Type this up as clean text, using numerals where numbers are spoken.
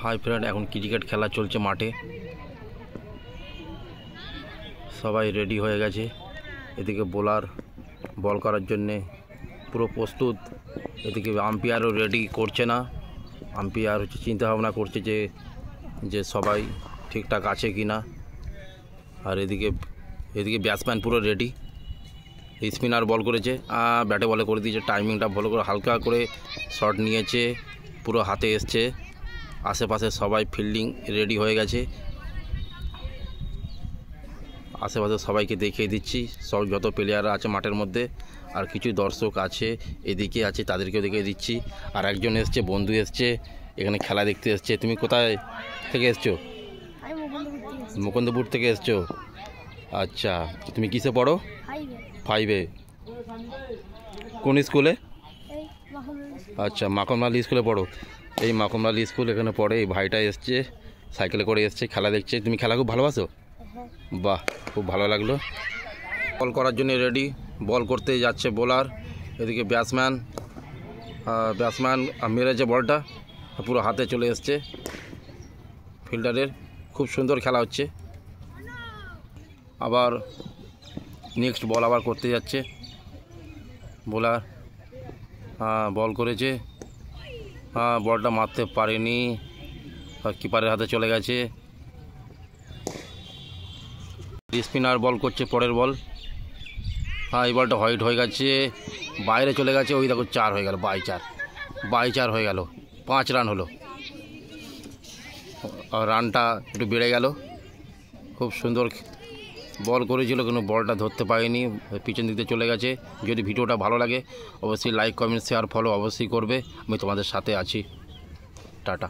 High friend এখন cricket খেলা চলছে মাঠে সবাই রেডি হয়ে গেছে এদিকে বোলার বল করার জন্য পুরো প্রস্তুত এদিকে আম্পায়ারও রেডি করছে না আম্পায়ার চিন্তা ভাবনা করছে যে সবাই ঠিকঠাক আছে কিনা আর এদিকে ব্যাটসম্যান পুরো রেডি স্পিনার বল করেছে ব্যাটে বলে করে দিয়েছে টাইমিংটা ভালো করে হালকা করে শট নিয়েছে পুরো হাতে এসছে আশেপাশে সবাই ফিল্ডিং রেডি হয়ে গেছে আশেপাশে সবাইকে দেখিয়ে দিচ্ছি সব যত প্লেয়ার আছে মাঠের মধ্যে আর কিছু দর্শক আছে এদিকে আছে তাদেরকেও দেখিয়ে দিচ্ছি আর একজন এসছে বন্ধু এসছে এখানে খেলা দেখতে এসছে তুমি কোথায় থেকে এসছো মুকুন্দপুর থেকে এসছো আচ্ছা তুমি কিসে পড়ো 5-এ কোন স্কুলে আচ্ছা মাখনমালি স্কুলে পড়ো এই মাখনমালি স্কুল এখানে পড়ে এই ভাইটা এসছে সাইকেলে করে এসছে খেলা দেখছে তুমি খেলা খুব ভালোবাসো বাহ খুব ভালো লাগলো বল করার জন্য রেডি বল করতে যাচ্ছে বোলার এদিকে ব্যাটসম্যান মেরেছে বলটা পুরো হাতে চলে এসছে ফিল্ডারের খুব সুন্দর খেলা হচ্ছে আবার নেক্সট বল আবার করতে যাচ্ছে বোলার বল করেছে বলটা মারতে পারেনি কিপারের হাতে চলে গেছে স্পিনার বল করছে পরের বল এই বলটা হোয়াইট হয়ে গেছে বাইরে চলে গেছে ওই দেখো 4 হয়ে গেল বাই 4 হয়ে গেল 5 রান হলো রানটা একটু বেড়ে গেল খুব সুন্দর বল করেছিল কিন্তু বলটা ধরতে পারেনি পিছন দিকে চলে গেছে যদি ভিডিওটা ভালো লাগে অবশ্যই লাইক কমেন্ট শেয়ার ফলো অবশ্যই করবে আমি তোমাদের সাথে আছি টাটা।